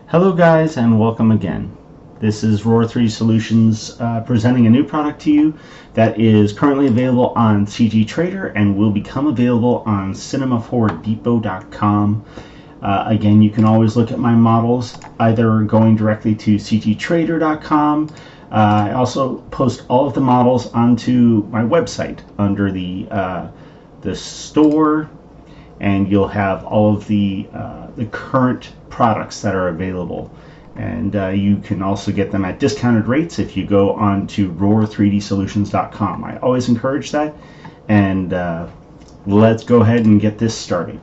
Hello guys and welcome again. This is Roar 3 Solutions presenting a new product to you that is currently available on CG Trader and will become available on cinema4depot.com. Again, you can always look at my models either going directly to cgtrader.com. I also post all of the models onto my website under the store, and you'll have all of the current products that are available, and you can also get them at discounted rates if you go on to roar3dsolutions.com. I always encourage that, and let's go ahead and get this started.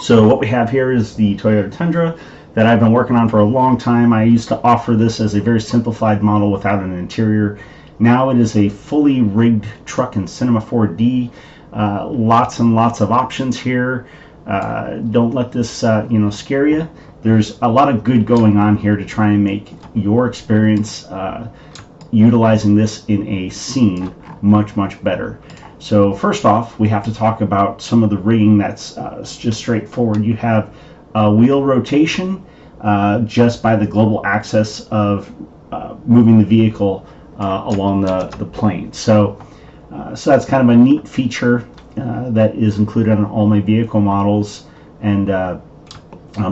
So what we have here is the Toyota Tundra that I've been working on for a long time. I used to offer this as a very simplified model without an interior. Now it is a fully rigged truck in Cinema 4D. Lots and lots of options here. Don't let this scare you. There's a lot of good going on here to try and make your experience utilizing this in a scene much better. So first off, we have to talk about some of the rigging that's just straightforward. You have wheel rotation just by the global axis of moving the vehicle along the plane. So that's kind of a neat feature that is included on all my vehicle models, and a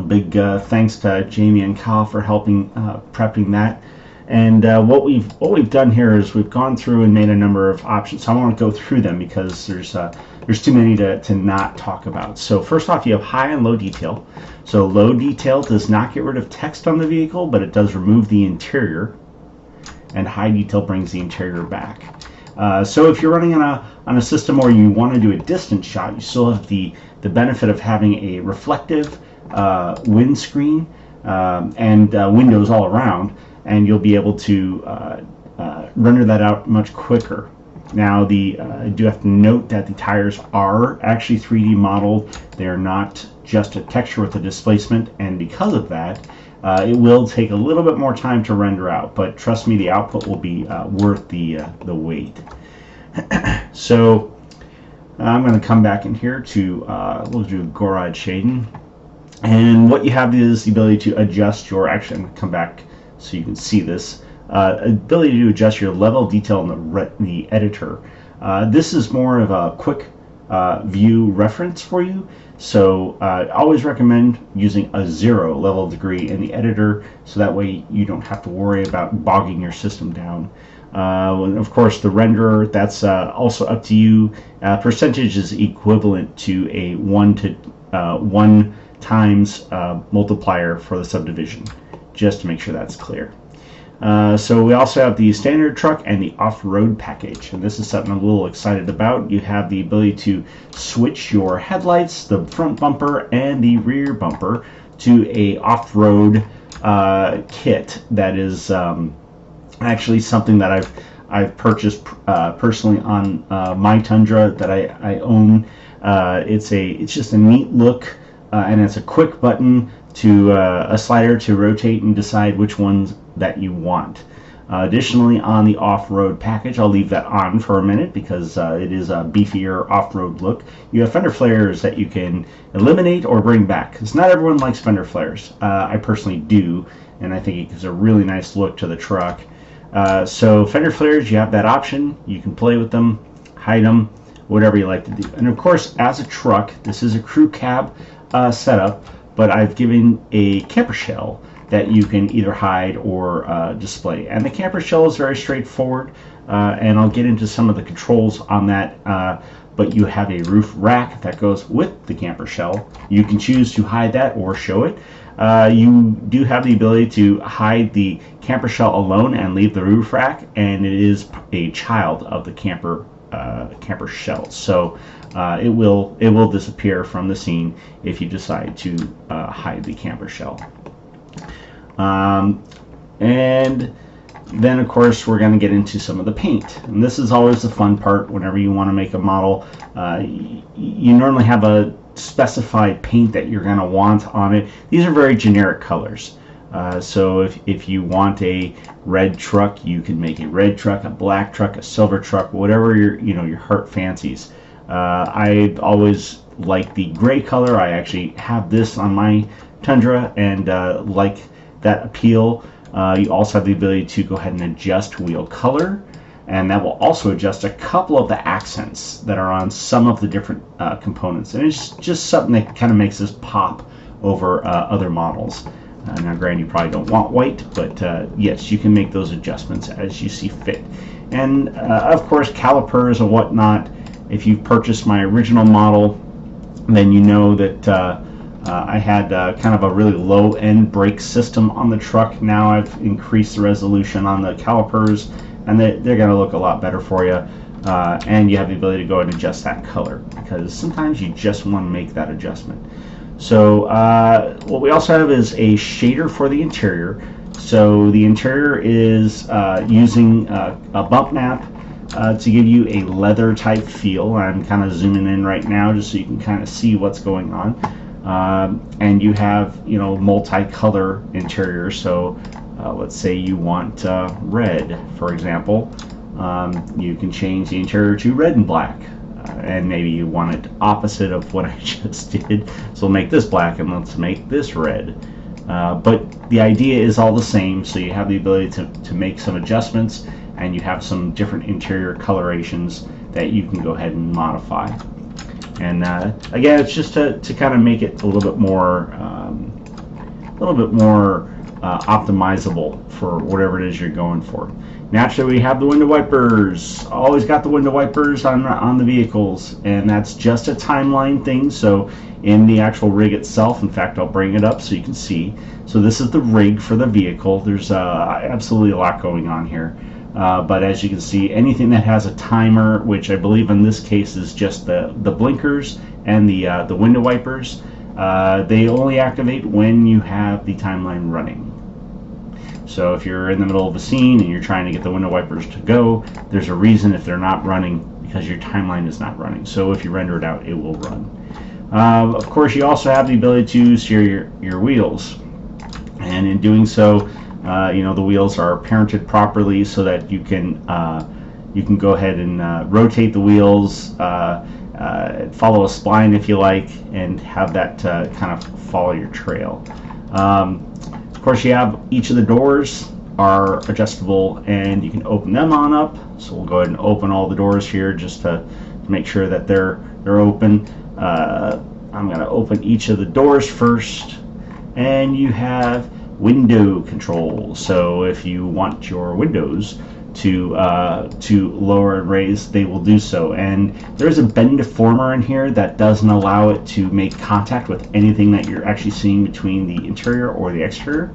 big thanks to Jamie and Kyle for helping prepping that. And what we've done here is we've gone through and made a number of options. So I want to go through them because there's too many to not talk about. So first off, you have high and low detail. So low detail does not get rid of text on the vehicle, but it does remove the interior, and high detail brings the interior back. So if you're running on a system where you want to do a distance shot, you still have the benefit of having a reflective windscreen and windows all around, and you'll be able to render that out much quicker. Now, I do have to note that the tires are actually 3D modeled. They're not just a texture with a displacement, and because of that, it will take a little bit more time to render out, but trust me, the output will be worth the wait. So I'm going to come back in here to we'll do Gorod shading, and what you have is the ability to adjust your actually. I'm going to come back so you can see this ability to adjust your level of detail in the editor. This is more of a quick view reference for you. So I always recommend using a 0 level degree in the editor, so that way you don't have to worry about bogging your system down. And of course, the renderer, that's also up to you. Percentage is equivalent to a 1 times multiplier for the subdivision, just to make sure that's clear. So we also have the standard truck and the off-road package, and this is something I'm a little excited about. You have the ability to switch your headlights, the front bumper and the rear bumper, to a off-road kit that is actually something that I've purchased personally on my Tundra that I own. It's just a neat look, and it's a quick button to a slider to rotate and decide which ones that you want. Additionally, on the off-road package, I'll leave that on for a minute because it is a beefier off-road look. You have fender flares that you can eliminate or bring back, because not everyone likes fender flares. I personally do, and I think it gives a really nice look to the truck. So fender flares, you have that option. You can play with them, hide them, whatever you like to do. And of course, as a truck, this is a crew cab setup, but I've given a camper shell that you can either hide or display. And the camper shell is very straightforward, and I'll get into some of the controls on that, but you have a roof rack that goes with the camper shell. You can choose to hide that or show it. You do have the ability to hide the camper shell alone and leave the roof rack, and it is a child of the camper shell. So it will disappear from the scene if you decide to hide the camper shell. And then of course we're going to get into some of the paint, and this is always the fun part. Whenever you want to make a model, you normally have a specified paint that you're going to want on it. These are very generic colors. So if you want a red truck, you can make a red truck, a black truck, a silver truck, whatever your heart fancies. I always like the gray color. I actually have this on my Tundra, and like that appeal. You also have the ability to go ahead and adjust wheel color, and that will also adjust a couple of the accents that are on some of the different components. And it's just something that kind of makes this pop over other models. Now granted, you probably don't want white, but yes, you can make those adjustments as you see fit. And of course, calipers and whatnot. If you've purchased my original model, then you know that I had kind of a really low-end brake system on the truck. Now I've increased the resolution on the calipers, and they're going to look a lot better for you. And you have the ability to go and adjust that color, because sometimes you just want to make that adjustment. So what we also have is a shader for the interior. So the interior is using a bump map to give you a leather type feel. I'm kind of zooming in right now just so you can kind of see what's going on. And you have, you know, multi-color interior. So let's say you want red, for example. You can change the interior to red and black. And maybe you want it opposite of what I just did. So we'll make this black and let's make this red. But the idea is all the same. So you have the ability to make some adjustments, and you have some different interior colorations that you can go ahead and modify. And again, it's just to kind of make it a little bit more optimizable for whatever it is you're going for. Naturally, we have the window wipers. Always got the window wipers on the vehicles, and that's just a timeline thing. So in the actual rig itself, in fact, I'll bring it up so you can see. So this is the rig for the vehicle. There's absolutely a lot going on here. But as you can see, anything that has a timer, which I believe in this case is just the blinkers and the window wipers, they only activate when you have the timeline running. So if you're in the middle of a scene and you're trying to get the window wipers to go, there's a reason if they're not running, because your timeline is not running. So if you render it out, it will run. Of course, you also have the ability to steer your wheels, and in doing so, you know, the wheels are parented properly so that you can go ahead and rotate the wheels, follow a spline if you like, and have that kind of follow your trail. Of course, you have each of the doors are adjustable, and you can open them on up. So we'll go ahead and open all the doors here just to make sure that they're open. I'm going to open each of the doors first, and you have window control. So if you want your windows to lower and raise, they will do so. And there's a bend deformer in here that doesn't allow it to make contact with anything that you're actually seeing between the interior or the exterior.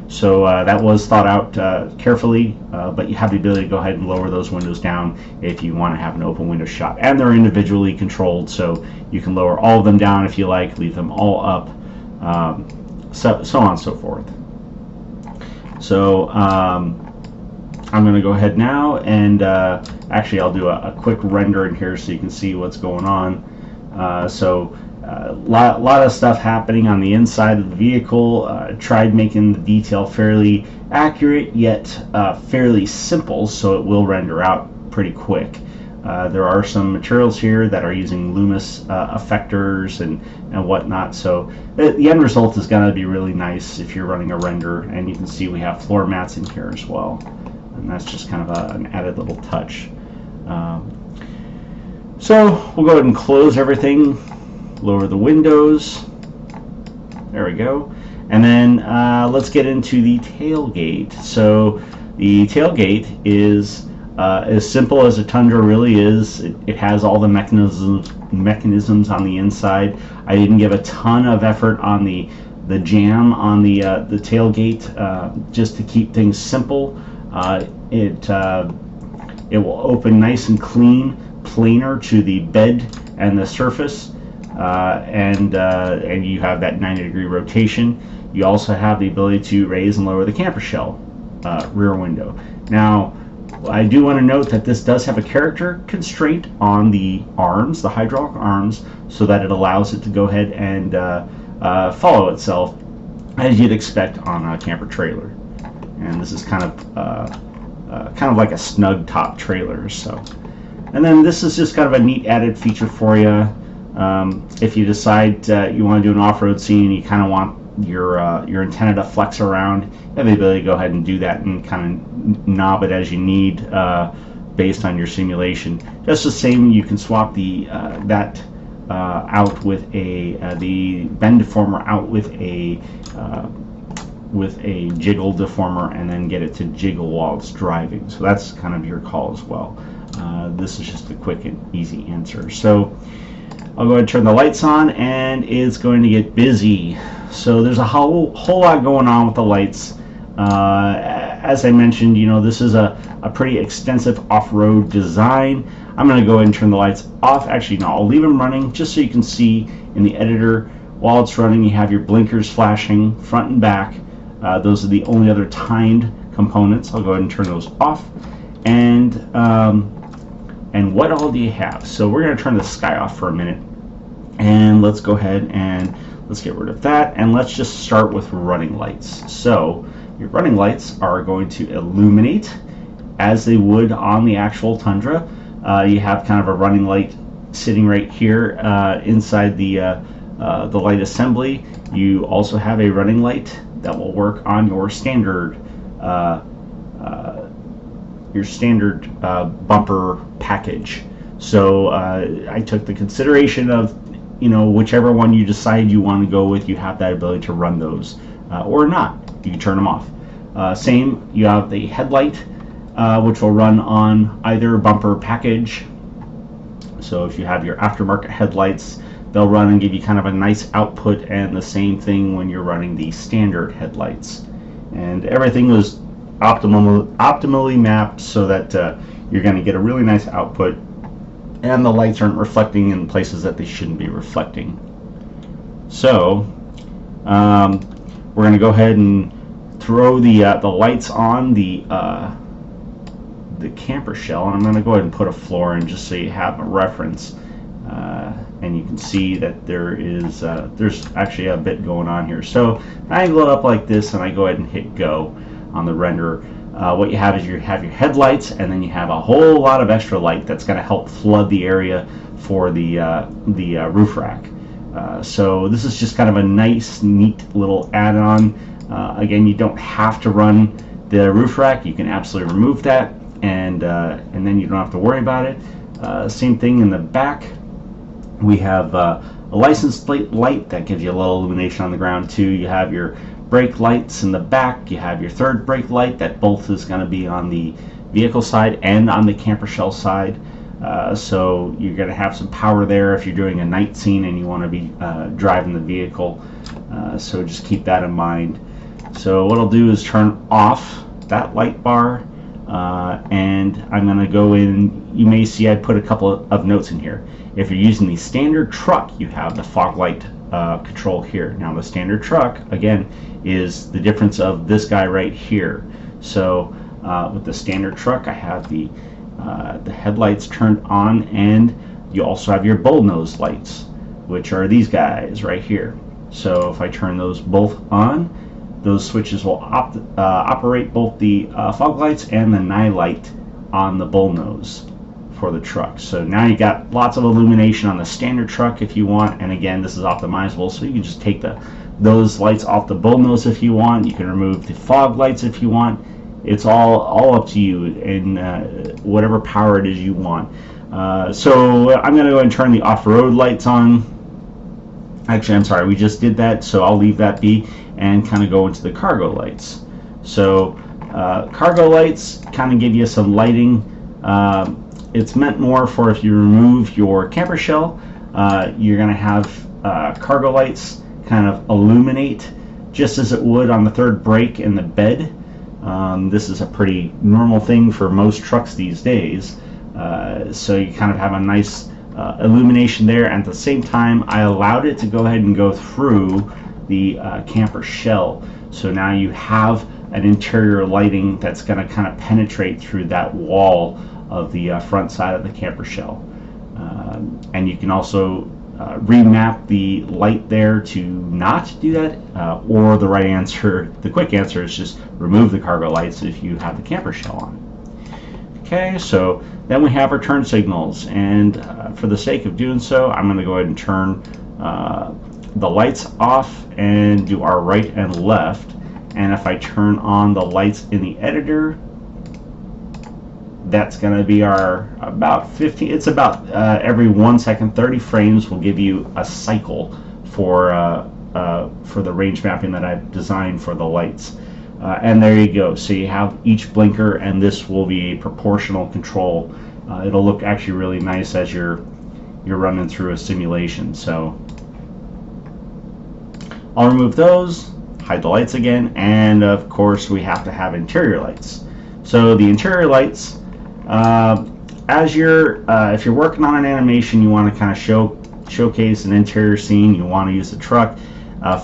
So that was thought out carefully, but you have the ability to go ahead and lower those windows down if you want to have an open window shot. And they're individually controlled, so you can lower all of them down if you like, leave them all up, so on and so forth. So I'm going to go ahead now and actually I'll do a quick render in here so you can see what's going on. A lot of stuff happening on the inside of the vehicle. Tried making the detail fairly accurate yet fairly simple, so it will render out pretty quick. There are some materials here that are using Loomis effectors and whatnot, so the end result is going to be really nice if you're running a render. And you can see we have floor mats in here as well, and that's just kind of an added little touch. So we'll go ahead and close everything, lower the windows, there we go, and then let's get into the tailgate. So the tailgate is as simple as a Tundra really is. It has all the mechanisms on the inside. I didn't give a ton of effort on the jam on the tailgate, just to keep things simple. It will open nice and clean, planar to the bed and the surface, and you have that 90-degree rotation. You also have the ability to raise and lower the camper shell rear window. Now, I do want to note that this does have a character constraint on the arms, the hydraulic arms, so that it allows it to go ahead and follow itself as you'd expect on a camper trailer. And this is kind of like a snug top trailer. So, and then this is just kind of a neat added feature for you. If you decide you want to do an off-road scene and you kind of want your antenna to flex around. You have the ability to go ahead and do that and kind of knob it as you need based on your simulation. Just the same, you can swap the out with the bend deformer out with a jiggle deformer, and then get it to jiggle while it's driving. So that's kind of your call as well. This is just a quick and easy answer. So I'll go ahead and turn the lights on, and it's going to get busy. So there's a whole lot going on with the lights. As I mentioned, this is a pretty extensive off-road design. I'm going to go ahead and turn the lights off. Actually, no, I'll leave them running just so you can see in the editor while it's running. You have your blinkers flashing front and back. Those are the only other timed components. I'll go ahead and turn those off. And what all do you have? So we're going to turn the sky off for a minute, and let's go ahead and let's get rid of that, and let's just start with running lights. So your running lights are going to illuminate as they would on the actual Tundra. You have kind of a running light sitting right here inside the light assembly. You also have a running light that will work on your standard bumper package. So I took the consideration of, whichever one you decide you want to go with, you have that ability to run those, or not. You can turn them off. Same, you have the headlight, which will run on either bumper package. So if you have your aftermarket headlights, they'll run and give you kind of a nice output, and the same thing when you're running the standard headlights. And everything was optimally mapped so that you're going to get a really nice output, and the lights aren't reflecting in places that they shouldn't be reflecting. So we're going to go ahead and throw the lights on the camper shell, and I'm going to go ahead and put a floor in just so you have a reference, and you can see that there's actually a bit going on here. So I angle it up like this, and I go ahead and hit go on the render. What you have is you have your headlights, and then you have a whole lot of extra light that's going to help flood the area for the roof rack. So this is just kind of a nice, neat little add-on. Again, you don't have to run the roof rack. You can absolutely remove that, and then you don't have to worry about it. Same thing in the back. We have a license plate light that gives you a little illumination on the ground too. You have your brake lights in the back. You have your third brake light that both is going to be on the vehicle side and on the camper shell side. So you're going to have some power there if you're doing a night scene and you want to be driving the vehicle. So just keep that in mind. So what I'll do is turn off that light bar, and I'm going to go in. You may see I put a couple of notes in here. If you're using the standard truck, you have the fog light control here. Now the standard truck, again, is the difference of this guy right here. So with the standard truck, I have the headlights turned on, and you also have your bullnose lights, which are these guys right here. So if I turn those both on, those switches will operate both the fog lights and the night light on the bullnose for the truck. So now you got lots of illumination on the standard truck if you want, and again, this is optimizable, so you can just take those lights off the bullnose if you want. You can remove the fog lights if you want. It's all up to you, and whatever power it is you want. So I'm going to go ahead and turn the off-road lights on. Actually, I'm sorry, we just did that, so I'll leave that be and kind of go into the cargo lights. So cargo lights kind of give you some lighting. It's meant more for if you remove your camper shell, you're going to have cargo lights kind of illuminate just as it would on the third brake in the bed. This is a pretty normal thing for most trucks these days. So you kind of have a nice illumination there, and at the same time I allowed it to go ahead and go through the camper shell. So now you have an interior lighting that's going to kind of penetrate through that wall of the front side of the camper shell. And you can also remap the light there to not do that, or the right answer, the quick answer, is just remove the cargo lights if you have the camper shell on. Okay, so then we have our turn signals, and for the sake of doing so, I'm going to go ahead and turn the lights off and do our right and left, and if I turn on the lights in the editor, that's going to be our about 15. It's about every 1 second, 30 frames will give you a cycle for the range mapping that I've designed for the lights. And there you go. So you have each blinker, and this will be a proportional control. It'll look actually really nice as you're running through a simulation. So I'll remove those, hide the lights again, and of course we have to have interior lights. So the interior lights, as if you're working on an animation, you want to kind of showcase an interior scene, you want to use the truck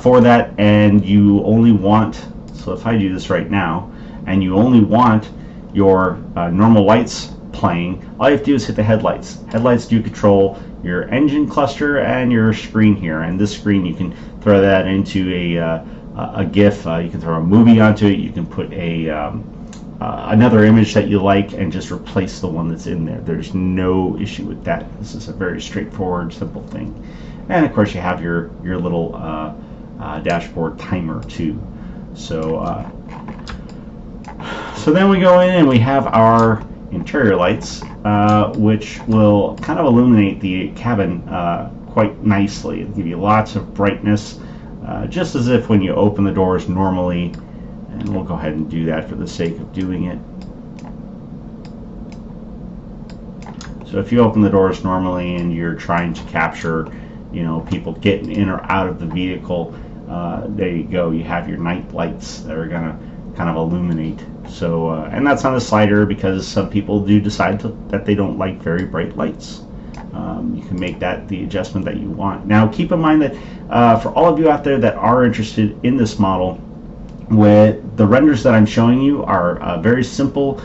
for that, and you only want, so if I do this right now, and you only want your normal lights playing, all you have to do is hit the headlights. Headlights do control your engine cluster and your screen here, and this screen you can throw that into a GIF, you can throw a movie onto it, you can put another image that you like and just replace the one that's in there. There's no issue with that. This is a very straightforward, simple thing. And of course you have your little dashboard timer too. So then we go in and we have our interior lights, which will kind of illuminate the cabin quite nicely. It'll give you lots of brightness, just as if when you open the doors normally. And we'll go ahead and do that for the sake of doing it. So if you open the doors normally and you're trying to capture, people getting in or out of the vehicle, there you go. You have your night lights that are going to kind of illuminate. So, and that's on the slider because some people do decide that they don't like very bright lights. You can make that the adjustment that you want. Now, keep in mind that for all of you out there that are interested in this model, with the renders that I'm showing you are very simple.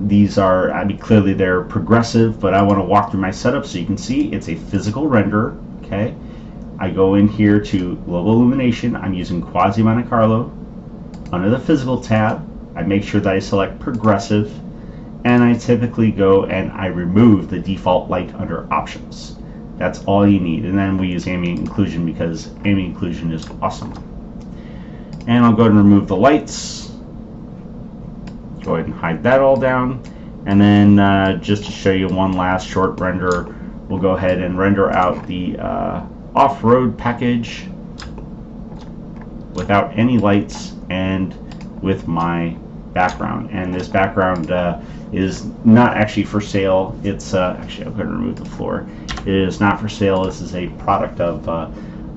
These are, clearly they're progressive, but I want to walk through my setup so you can see it's a physical render. Okay, I go in here to global illumination. I'm using Quasi Monte Carlo. Under the physical tab, I make sure that I select progressive, and I typically go and I remove the default light under options. That's all you need, and then we use ambient occlusion because ambient occlusion is awesome. And I'll go ahead and remove the lights. Go ahead and hide that all down. And then just to show you one last short render, we'll go ahead and render out the off-road package without any lights and with my background. And this background is not actually for sale. It's actually, I'm going to remove the floor. It is not for sale. This is a product of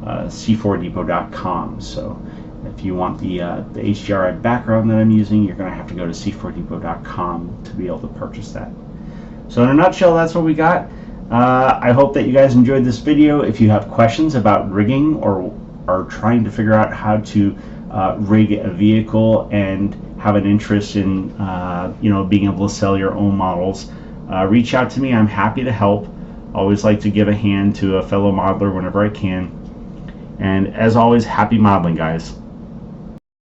C4Depot.com. So if you want the HDRI background that I'm using, you're going to have to go to C4Depot.com to be able to purchase that. So in a nutshell, that's what we got. I hope that you guys enjoyed this video. If you have questions about rigging or are trying to figure out how to rig a vehicle and have an interest in being able to sell your own models, reach out to me. I'm happy to help. Always like to give a hand to a fellow modeler whenever I can. And as always, happy modeling, guys.